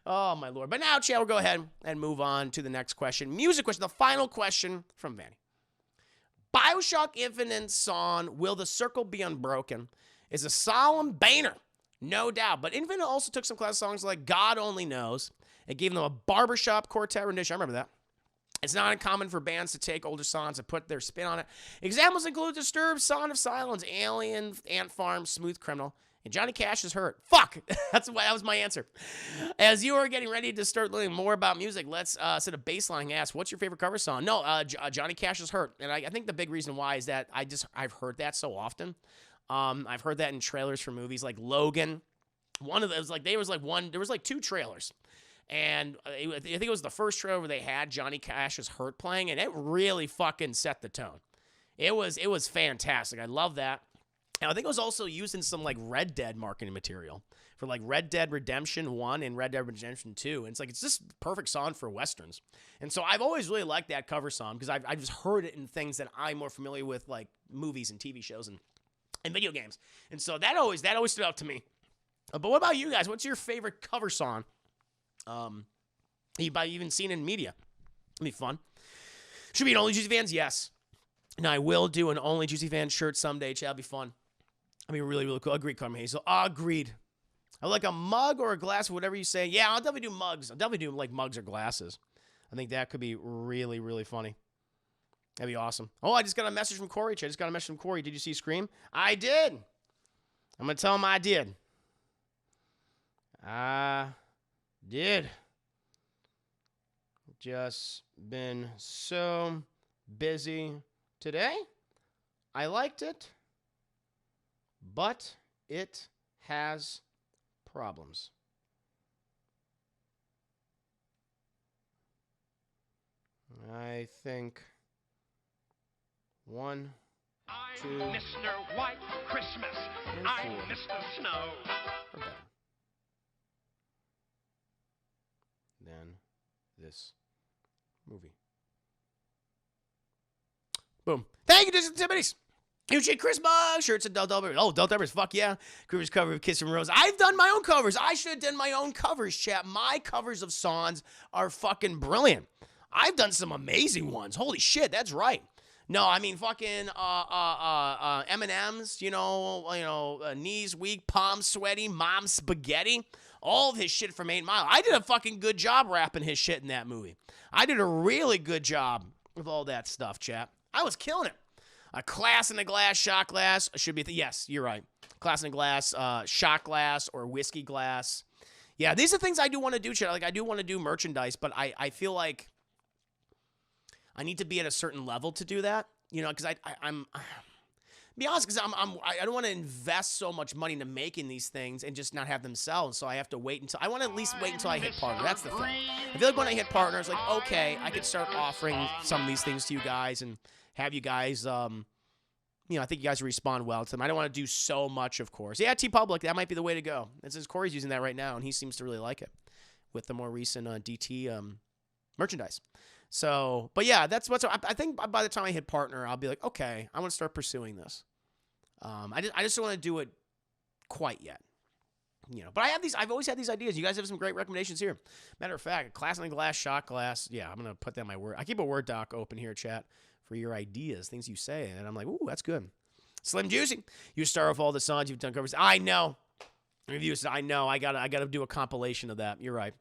Oh, my Lord. But now, chat, we'll go ahead and move on to the next question. Music question. The final question from Vanny. BioShock Infinite's song, Will the Circle Be Unbroken, is a solemn banger. No doubt. But Infinite also took some classic songs like God Only Knows and gave them a barbershop quartet rendition. I remember that. It's not uncommon for bands to take older songs and put their spin on it. Examples include Disturbed, Song of Silence, Alien, Ant Farm, Smooth Criminal, and Johnny Cash is Hurt. Fuck! That was my answer. As you are getting ready to start learning more about music, let's set a baseline. Ask, what's your favorite cover song? No, Johnny Cash is Hurt. And I think the big reason why is that I've heard that so often. I've heard that in trailers for movies like Logan. One of those, like, there was like 2 trailers. And I think it was the first trailer where they had Johnny Cash's Hurt playing, and it really fucking set the tone. It was fantastic. I love that. And I think it was also used in some like Red Dead marketing material for like Red Dead Redemption 1 and Red Dead Redemption 2. And it's just perfect song for Westerns. And so I've always really liked that cover song because I've just heard it in things that I'm more familiar with, like movies and TV shows and video games. And so that always stood out to me. But what about you guys? What's your favorite cover song? You've even seen in media. It'll be fun. Should be an Only Juicy Fans? Yes. And I will do an Only Juicy Fans shirt someday. It'll be fun. I mean, really, really cool. Agreed, Carmen Hazel. Agreed. I like a mug or a glass, whatever you say. Yeah, I'll definitely do mugs. I'll definitely do like mugs or glasses. I think that could be really, really funny. That'd be awesome. Oh, I just got a message from Corey. Did you see Scream? I did. I'm going to tell him I did. Did. Just been so busy today. I liked it, but it has problems. I think 1, 2, I'm Mr. White Christmas. I'm Mr. Snow. Or better than this movie. Boom. Thank you, Disney Timothy's. Uche Chris Mug, shirts and Del Delbers. Oh, Del Delbers, fuck yeah. Cooper's cover of Kiss from Rose. I've done my own covers. I should have done my own covers, chat. My covers of songs are fucking brilliant. I've done some amazing ones. Holy shit, that's right. No, I mean fucking M&M's, knees weak, palms sweaty, mom spaghetti. All of his shit from 8 Mile. I did a fucking good job rapping his shit in that movie. I did a really good job with all that stuff, chat. I was killing it. A Class in a Glass, shot glass. Should be, yes, you're right. Class in a Glass, shot glass, or whiskey glass. Yeah, these are things I do want to do, chat. Like, I do want to do merchandise, but I feel like I need to be at a certain level to do that. Because I'm be honest, because I don't want to invest so much money into making these things and just not have them sell. So I have to wait until, I want to at least wait until I hit partner. That's the thing. I feel like when I hit partner, it's like, okay, I could start offering some of these things to you guys and have you guys, I think you guys respond well to them. I don't want to do so much, of course. Yeah, T-Public, that might be the way to go. This is Corey's using that right now, and he seems to really like it with the more recent DT merchandise. So, but yeah, that's what's. I think by the time I hit partner, I'll be like, okay, I want to start pursuing this. I just don't want to do it quite yet. But I've always had these ideas. You guys have some great recommendations here. Matter of fact, Class in a Glass, shot glass. Yeah, I'm gonna put that in my word. I keep a Word doc open here, chat, for your ideas, things you say, and I'm like, ooh, that's good. Slim Juicy, you start with all the songs you've done covers. I know. Reviews. I know. I gotta do a compilation of that. You're right.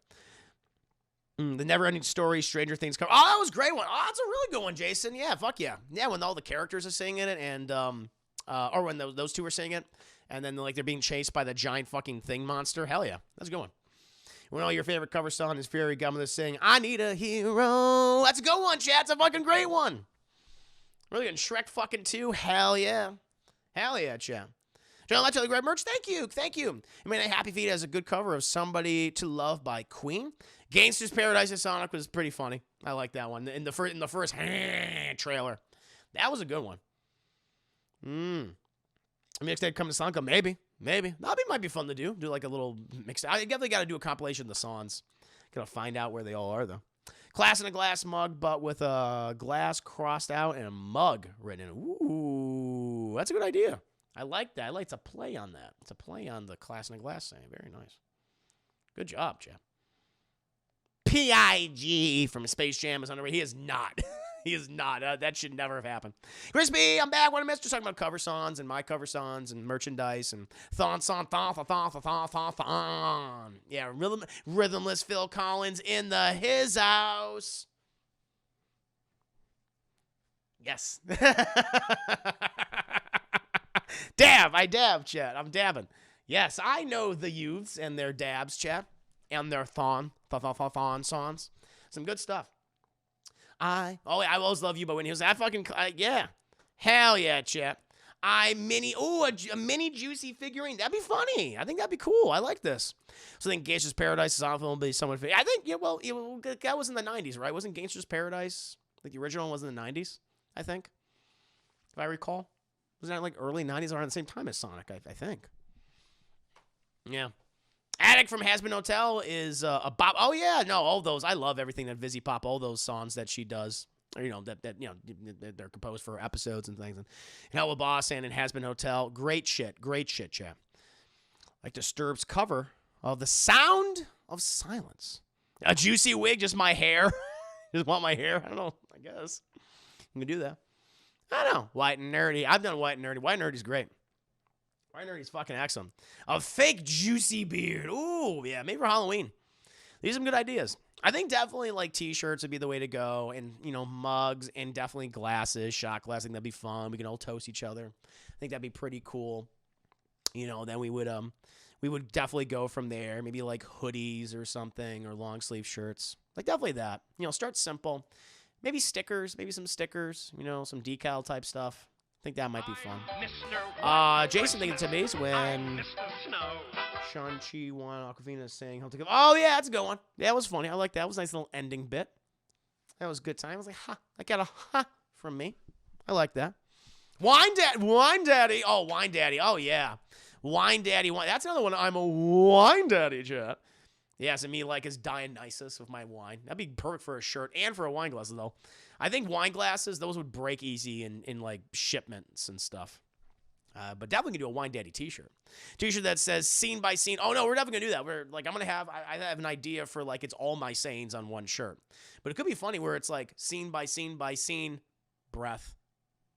The Never Ending Story, Stranger Things cover. Oh, that was a great one. Oh, that's a really good one, Jason. Yeah, fuck yeah. Yeah, when all the characters are singing it, and or when those two are singing it, and then they're being chased by the giant fucking thing monster. Hell yeah, that's a good one. When all your favorite cover song is Fairy Godmother saying, "I need a hero." That's a good one, chat. It's a fucking great one. Really good. Shrek fucking 2. Hell yeah. Hell yeah, chat. John, let's grab merch. Thank you. I mean, Happy Feet has a good cover of Somebody to Love by Queen. Gangster's Paradise of Sonic was pretty funny. I like that one. In the first trailer. That was a good one. Next day come to Sonic, maybe. That might be fun to do. Do like a little mix. I definitely got to do a compilation of the songs. Gotta find out where they all are, though. Class in a Glass mug, but with a glass crossed out and a mug written in. Ooh, that's a good idea. I like that. I like to play on that. It's a play on the Class in a Glass saying. Very nice. Good job, chap. P.I.G. from Space Jam is underrated. He is not. He is not. That should never have happened. Crispy, I'm back. What I missed? Just talking about cover songs and my cover songs and merchandise and thon. Yeah, rhythmless Phil Collins in his house. Yes. I dab, chat. I'm dabbing. Yes, I know the youths and their dabs, chat. And their thon songs. Some good stuff. I Always Love You, but when he was that fucking, yeah. Hell yeah, chat. A mini Juicy figurine. That'd be funny. I think that'd be cool. I like this. So I think Gangster's Paradise is often will be somewhat, I think, that was in the 90s, right? Wasn't Gangster's Paradise, like the original one was in the 90s, I think, if I recall. Wasn't that like early 90s or around the same time as Sonic, I think. Yeah. Attic from Has Been Hotel is a bop. Oh yeah, no, all those. I love everything that Vizzy Pop, all those songs that she does. Or, they're composed for episodes and things. And Hell with Boss and Has Been Hotel. Great shit, chap. Like Disturbed's cover of The Sound of Silence. A juicy wig, just my hair. Just want my hair. I don't know. I guess you can do that. I don't know. White and Nerdy. I've done White and Nerdy. White and Nerdy's great. White and Nerdy's fucking excellent. A fake juicy beard. Ooh, yeah, maybe for Halloween. These are some good ideas. I think definitely like t-shirts would be the way to go, and mugs, and definitely glasses, shot glass. I think that'd be fun. We can all toast each other. I think that'd be pretty cool. Then we would definitely go from there. Maybe like hoodies or something, or long sleeve shirts. Like definitely that. Start simple. Maybe stickers, some some decal type stuff. I think that might be fun. Jason thinking today's when Shang-Chi won, Aquafina saying he'll take it. Oh yeah, that's a good one. Yeah, that was funny. I like that. It was a nice little ending bit. That was a good time. I was like, ha, I got a ha from me. I like that. Wine Daddy. Oh, Wine Daddy. Oh yeah. Wine Daddy. That's another one. I'm a Wine Daddy, chat. Yes, and me like as Dionysus with my wine. That'd be perfect for a shirt and for a wine glass, though. I think wine glasses, those would break easy in like shipments and stuff. But definitely gonna do a Wine Daddy t-shirt. T-shirt that says scene by scene. Oh no, we're definitely gonna do that. We're like, I have an idea for like it's all my sayings on one shirt. But it could be funny where it's like scene by scene by scene, breath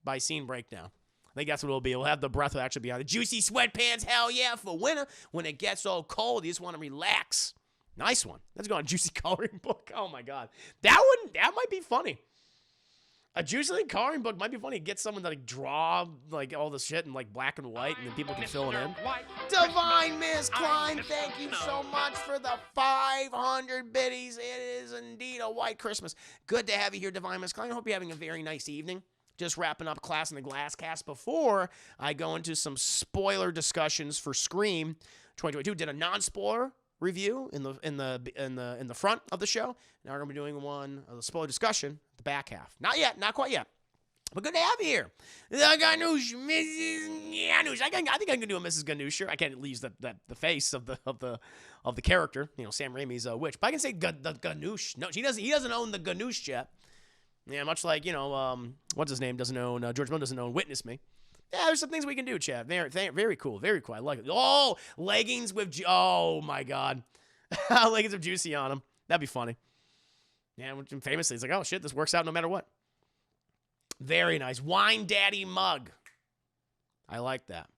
by scene breakdown. I think that's what it'll be. We'll have the breath will actually be on the juicy sweatpants. Hell yeah, for winter. When it gets so cold, you just want to relax. Nice one. Let's go on juicy coloring book. Oh my god, that might be funny. A juicy coloring book might be funny. Get someone to like draw like all the shit in like black and white, and then people can fill it in. Divine Miss Klein, thank you so much for the 500 biddies. It is indeed a white Christmas. Good to have you here, Divine Miss Klein. I hope you're having a very nice evening. Just wrapping up Class in the Glass cast before I go into some spoiler discussions for Scream 2022. Did a non-spoiler review in the front of the show. Now we're gonna be doing one of the spoiler discussion, the back half. Not yet, not quite yet. But good to have you here. The Ganoush, Mrs. Ganoush. I think I can do a Mrs. Ganoush shirt. I can't use the face of the character. You know, Sam Raimi's witch. But I can say the Ganoush. No, he doesn't own the Ganoush yet. Yeah, much like, you know, what's his name doesn't own, George Miller doesn't own Witness Me. Yeah, there's some things we can do, Chad. Very cool. Very cool. I like it. Oh, leggings with, oh my God. Leggings with Juicy on them. That'd be funny. Yeah, famously, it's like, oh shit, this works out no matter what. Very nice. Wine Daddy mug. I like that.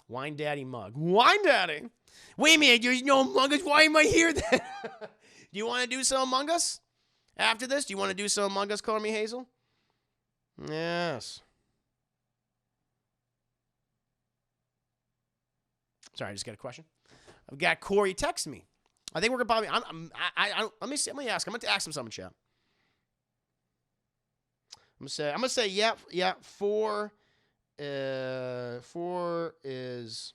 Wine Daddy mug. Wine Daddy. Wait a minute, there's no Among Us. Why am I here then? Do you want to do some Among Us? After this, do you want to do some Among Us, Call Me Hazel? Yes. Sorry, I just got a question. I've got Corey text me. I think we're gonna probably. Let me see. Let me ask. I'm gonna ask him something, chat. I'm gonna say, yeah. 4 is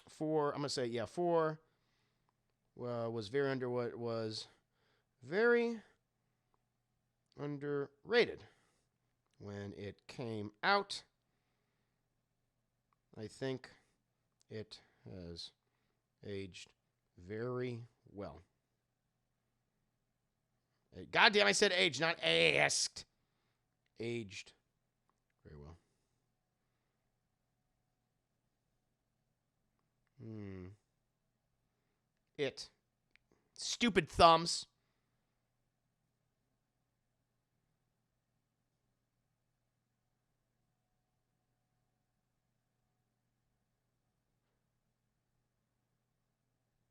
4. I'm gonna say, yeah. 4 was very very underrated when it came out. I think it has aged very well. God damn, I said aged, not asked. Aged very well. It. Stupid thumbs.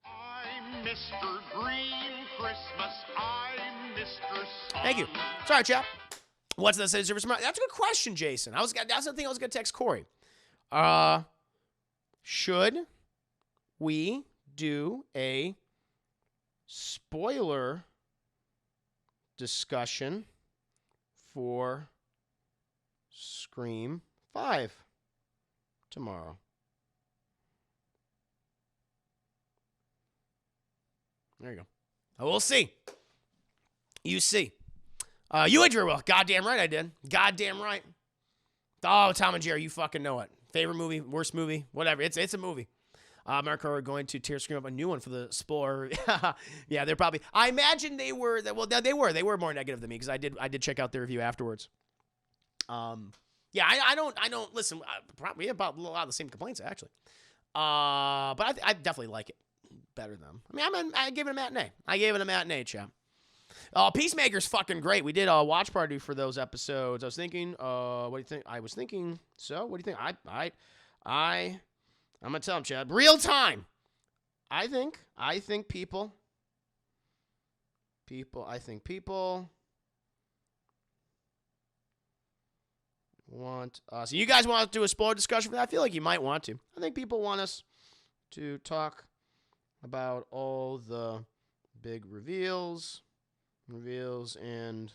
I'm Mr. Green Christmas. I'm Mr. Thank you. Sorry, chap. What's the service? That's a good question, Jason. That's the thing I was gonna text Corey. Should we do a spoiler discussion for Scream 5 tomorrow? There you go. We'll see. You see. You enjoy well. Goddamn right I did. Goddamn right. Oh, Tom and Jerry, you fucking know it. Favorite movie, worst movie, whatever. It's a movie. America are going to tear scream up a new one for the spoiler. Yeah, they're probably. I imagine they were. Well, they were more negative than me because I did check out their review afterwards. Yeah, I don't listen. We have about a lot of the same complaints actually. But I definitely like it better than them. I mean, I gave it a matinee. Chap. Peacemaker's fucking great. We did a watch party for those episodes. I was thinking, what do you think? I was thinking, so what do you think? I'm gonna tell him, Chad. Real time. I think people want us. So you guys want to do a spoiler discussion for that? I feel like you might want to. I think people want us to talk about all the big reveals and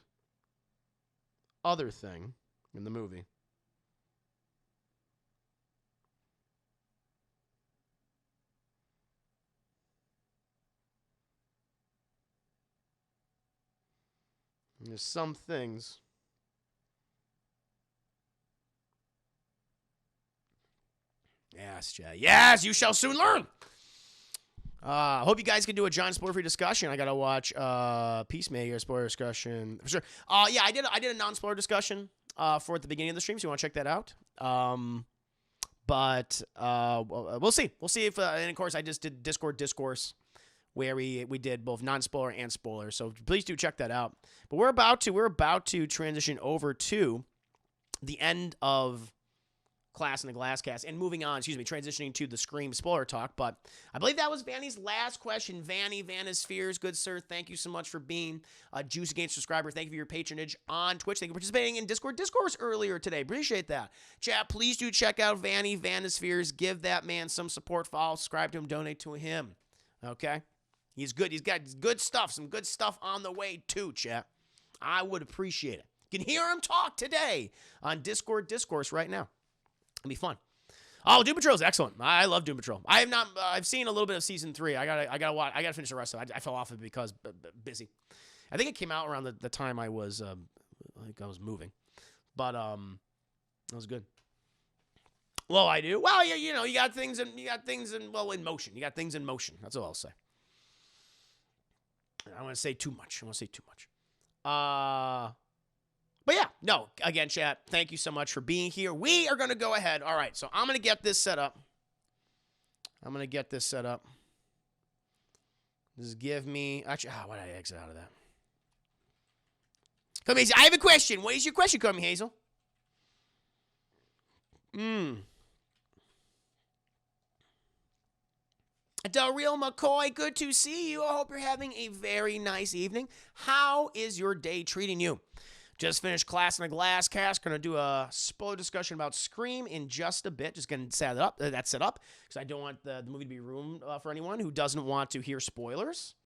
other thing in the movie. And there's some things yes, Jay. Yes, you shall soon learn. Hope you guys can do a John spoiler-free discussion. I gotta watch Peacemaker spoiler discussion for sure. Yeah, I did a non-spoiler discussion for at the beginning of the stream, so you want to check that out. But we'll see. We'll see if and of course I just did Discord discourse where we did both non-spoiler and spoiler. So please do check that out. But we're about to transition over to the end of Class in the Glasscast and moving on, transitioning to the Scream spoiler talk. But I believe that was Vanny's last question. Vanna's Spheres, good sir, thank you so much for being a Juicy Games subscriber. Thank you for your patronage on Twitch. Thank you for participating in Discord discourse earlier today. Appreciate that. Chat, please do check out Vanna's Spheres. Give that man some support. Follow, subscribe to him, donate to him. Okay? He's good. He's got good stuff, some good stuff on the way too, chat. I would appreciate it. You can hear him talk today on Discord discourse right now. It'll be fun. Oh, Doom Patrol is excellent. I love Doom Patrol. I have not. I've seen a little bit of season 3. I gotta watch. I gotta finish the rest of it. I fell off of it because busy. I think it came out around the time I was moving, but it was good. Well, I do. Well, you got things in motion. You got things in motion. That's all I'll say. I don't want to say too much. But yeah, no, again, chat, thank you so much for being here. We are going to go ahead. All right, so I'm going to get this set up. Just give me, actually, why did I exit out of that? Come, Hazel, I have a question. What is your question, Come, Hazel? Del Real McCoy, good to see you. I hope you're having a very nice evening. How is your day treating you? Just finished Class in a Glasscast. Going to do a spoiler discussion about Scream in just a bit. Just going to set up. That's set up because I don't want the movie to be ruined for anyone who doesn't want to hear spoilers.